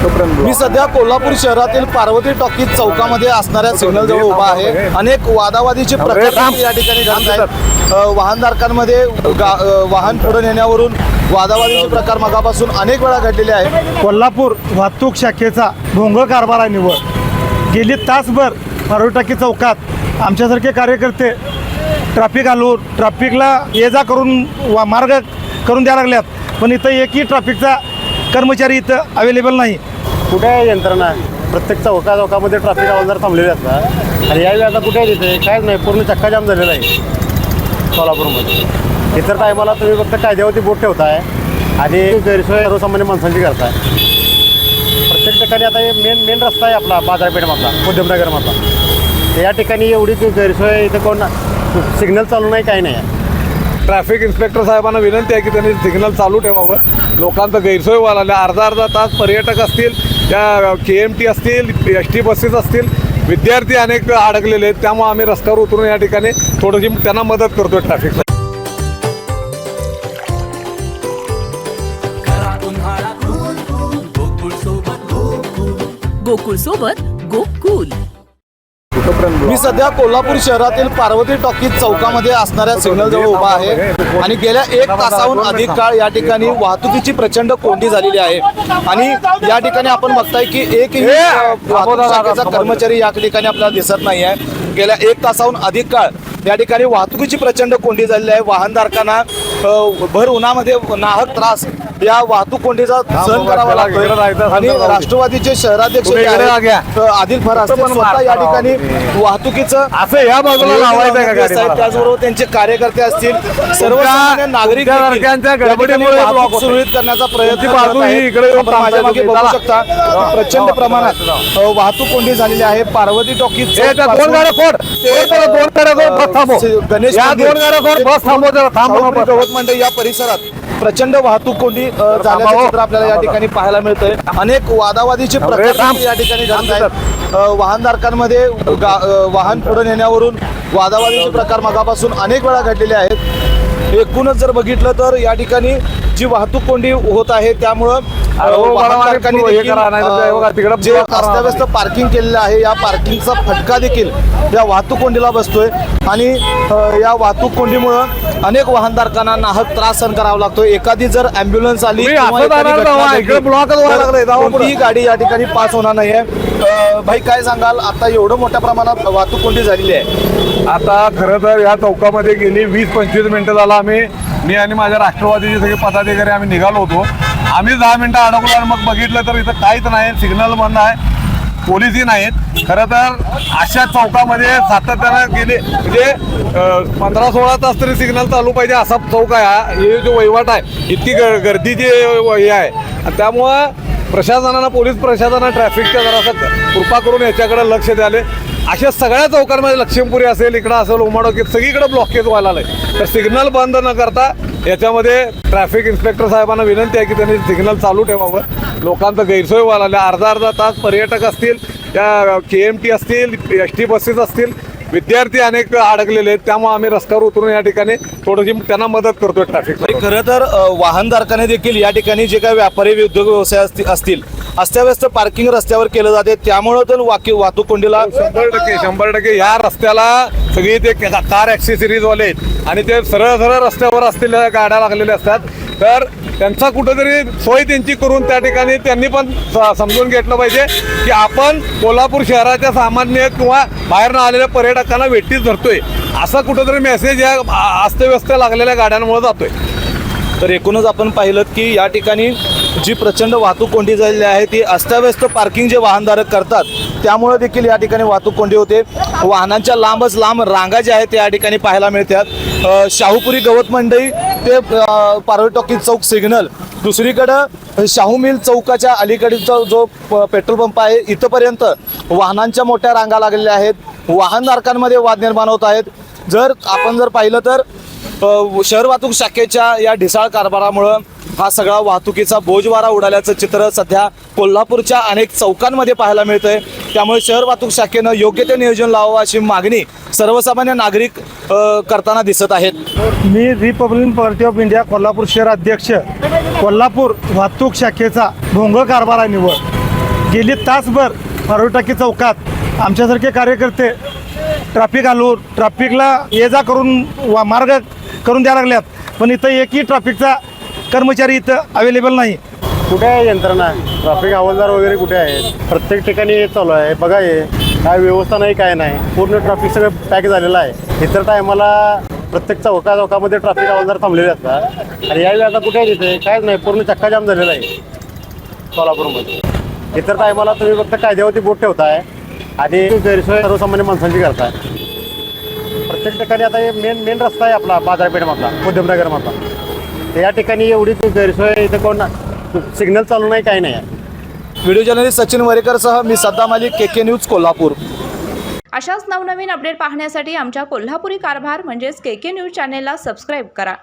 मी सध्या कोल्हापूर शहरातील पार्वती टॉकीज चौकामध्ये असणाऱ्या सिग्नल जवळ उभा आहे। अनेक वादावादीचे प्रकार या ठिकाणी घडत आहेत। वाहनधारकांमध्ये वाहन पुढे नेण्यावरून वादावादीचे प्रकार मगापासून अनेक वेळा घडलेले आहेत। कोल्हापूर वाहतूक शाखेचा भोंगळ कारभार आहे निवड। गेली तासभर पार्वती टॉकीज चौकात आमच्यासारखे कार्यकर्ते ट्रॅफिक हलवून ट्रॅफिकला ये जा करून मार्ग करून द्यायला लागल्यात, पण इथं एकही ट्रॅफिकचा कर्मचारी इथं अवेलेबल नाही। कुठे आहे यंत्रणा? प्रत्येक चौकामध्ये ट्रॅफिक हवालदार थांबलेले असतात आणि यावेळी आता कुठे आहे तिथे काहीच नाही, पूर्ण चक्काजाम झालेला आहे कोल्हापूरमध्ये। इतर टायमाला तुम्ही फक्त कायद्यावरती बोट ठेवताय आणि गैरसोय सर्वसामान्य माणसांची करताय। प्रत्येक ठिकाणी आता हे मेन रस्ता आहे आपला बाजारपेठमधला, उद्यमनगरमधला, या ठिकाणी एवढी गैरसोय इथं कोण सिग्नल चालू नाही, काही नाही आहे। ट्रॅफिक इन्स्पेक्टर साहेबांना विनंती आहे की त्यांनी सिग्नल चालू ठेवावं। लोकांचं गैरसोय व्हायला अर्धा तास पर्यटक असतील, त्या KMT असतील, ST बसेस असतील, विद्यार्थी अनेक अडकलेले आहेत। त्यामुळे आम्ही रस्त्यावर उतरून या ठिकाणी थोडीशी त्यांना मदत करतोय ट्रॅफिकला। गोकुळ सोबत गोकुल। मी सध्या कोल्हापूर शहरातील पार्वती टॉकीज चौकामध्ये असणाऱ्या सिग्नल जवळ उभा आहे आणि गेल्या 1 तासाहून अधिक काळ या ठिकाणी वाहतुकीची प्रचंड कोंडी झालेली आहे आणि या ठिकाणी आपण बघताय की एकही वाहतूक शाखेचा कर्मचारी या ठिकाणी आपल्याला दिसत नाही आहे। गेल्या 1 तासाहून अधिक काळ या ठिकाणी वाहतुकीची प्रचंड कोंडी झालेली आहे। वाहनधारकांना भर उन्हामध्ये नाहक त्रास या वाहतूक कोंडीचा सहन करावा लागतो आणि राष्ट्रवादीचे शहराध्यक्ष आदिल फरास स्वतः या ठिकाणी वाहतुकीचं या बाजूला लावायचं त्याचबरोबर त्यांचे कार्यकर्ते असतील, सर्वसामान्य नागरिक गडबडीमुळे सुरळीत करण्याचा प्रयत्न माझ्या मागे बघू शकता। प्रचंड प्रमाणात वाहतूक कोंडी झालेली आहे। पार्वती टॉकीज गणेश गवत मंडई या परिसरात प्रचंड वाहतूक कोंडी झाल्याचं चित्र आपल्याला या ठिकाणी पाहायला मिळतंय। अनेक वादावादीचे प्रकार या ठिकाणी घडत आहेत। वाहनधारकांमध्ये वाहन पुढे नेण्यावरून वादावादीचे प्रकार मगापासून अनेक वेळा घडलेले आहेत। एकूणच जर बघितलं तर या ठिकाणी जी वाहतूक कोंडी होत आहे त्यामुळं जे अस्ताव्यस्त पार्किंग केलेलं आहे या पार्किंगचा फटका देखील या वाहतूक कोंडीला बसतोय आणि या वाहतूक कोंडीमुळं अनेक वाहनधारकांना नाहक त्रास सहन करावा लागतो। एखादी जर ॲम्ब्युलन्स आली कोणतीही गाडी या ठिकाणी पास होणार नाही आहे। भाई काय सांगाल, आता एवढं मोठ्या प्रमाणात वाहतूक कोंडी झालेली आहे? आता खरं तर या चौकामध्ये गेली 20-25 मिनिटं झाला मी आणि माझ्या राष्ट्रवादीचे सगळे पदाधिकारी आम्ही निघालो होतो। आम्ही 10 मिनिटं अडकलो आणि मग बघितलं तर इथं काहीच नाही, सिग्नल बंद आहे, पोलिसही नाहीत। खरं तर अशा चौकामध्ये सातत्यानं गेले म्हणजे 15-16 तास तरी सिग्नल चालू पाहिजे असा चौक आहे। हे जो वहिवाट आहे, इतकी गर्दीची हे आहे, त्यामुळं प्रशासनानं पोलीस प्रशासनानं ट्रॅफिकच्या जरासं कृपा करून याच्याकडे लक्ष द्याले। अशा सगळ्या चौकांमध्ये लक्ष्मीपुरी असेल, इकडं असेल, उमाडोकीत सगळीकडे ब्लॉकेज व्हायला लागले। तर सिग्नल बंद न करता याच्यामध्ये ट्रॅफिक इन्स्पेक्टर साहेबांना विनंती आहे की त्यांनी सिग्नल चालू ठेवावं। लोकांचं गैरसोय व्हायला अर्धा तास पर्यटक असतील, त्या KMT असतील, ST बसेस असतील, विद्यार्थी अनेक अडकलेले आहेत। त्यामुळे आम्ही रस्त्यावर उतरून या ठिकाणी थोडीशी त्यांना मदत करतोय ट्रॅफिक। खरं तर वाहनधारकाने देखील या ठिकाणी जे काही व्यापारी उद्योग व्यवसाय असतील अस्ताव्यस्त पार्किंग रस्त्यावर केलं जाते, त्यामुळं तर वाहतूक कोंडीला 100% या रस्त्याला सगळी ते कार ॲक्सेसरीज वाले आहेत आणि ते सरळ रस्त्यावर असलेल्या गाड्या लागलेल्या असतात। तर त्यांचा कुठंतरी सोय त्यांची करून त्या ठिकाणी त्यांनी पण समजून घेतलं पाहिजे की आपण कोल्हापूर शहराच्या सामान्य किंवा बाहेरनं आलेल्या पर्यटकांना वेठीच धरतोय, असा कुठंतरी मेसेज या अस्तव्यस्त लागलेल्या गाड्यांमुळे जातोय। तर एकूणच आपण पाहिलं की या ठिकाणी जी प्रचंड वाहतूक कोंडी झालेली आहे ती अस्ताव्यस्त पार्किंग जे वाहनधारक करतात त्यामुळे देखील या ठिकाणी वाहतूक कोंडी होते। वाहनांच्या लांब रांगा ज्या आहेत त्या या ठिकाणी पाहायला मिळतात। शाहूपुरी गवत मंडई ते पार्वती टॉकीज चौक सिग्नल, दुसरीकडं शाहू मिल चौकाच्या अलीकडचा जो पेट्रोल पंप आहे इथपर्यंत वाहनांच्या मोठ्या रांगा लागलेल्या आहेत। वाहनधारकांमध्ये वाद निर्माण होत आहेत। जर आपण पाहिलं तर शहर वाहतूक शाखेच्या या ढिसाळ कारभारामुळं हा सगळा वाहतुकीचा बोजवारा उडाल्याचं चित्र सध्या कोल्हापूरच्या अनेक चौकांमध्ये पाहायला मिळतंय। त्यामुळे शहर वाहतूक शाखेनं योग्य ते नियोजन लावावं अशी मागणी सर्वसामान्य नागरिक करताना दिसत आहेत। मी republican party of India Kolhapur शहर अध्यक्ष। कोल्हापूर वाहतूक शाखेचा भोंगळ कारभार आहे निवड। गेली तासभर फरारुटाकी चौकात आमच्यासारखे कार्यकर्ते ट्रॅफिक घालून ट्रॅफिकला ये जा करून मार्ग करून द्यायला लागल्यात, पण इथं एकही ट्रॅफिकचा कर्मचारी इथं अवेलेबल नाही. कुठे आहे यंत्रणा? ट्रॅफिक हवालदार वगैरे कुठे आहेत? प्रत्येक ठिकाणी हे चालू आहे बघा, हे काय व्यवस्था नाही, काय नाही, पूर्ण ट्रॅफिक सगळं पॅक झालेलं आहे. इतर टायमाला प्रत्येक चौकामध्ये ट्रॅफिक हवालदार थांबलेले असतात आणि यावेळी आता कुठे आहे तिथे कायच नाही, पूर्ण चक्काजाम झालेला आहे सोलापूरमध्ये. इतर टायमाला तुम्ही फक्त कायद्यावरती बोट ठेवताय आणि गैरसोय सर्वसामान्य माणसांची करताय. प्रत्येक ठिकाणी आता हे मेन रस्ता आहे आपला बाजारपेठमधला, उद्यमनगरमधला, तर या ठिकाणी एवढी गैरसोय इथं कोण सिग्नल चालू नाही, काही नाही आहे. व्हिडिओ जर्नलिस्ट सचिन वरेकरसह मी सद्दाम अली, KK न्यूज कोल्हापूर. अशाच नवनवीन अपडेट पाहण्यासाठी आमच्या कोल्हापुरी कारभार म्हणजेच KK न्यूज चॅनेलला सबस्क्राईब करा.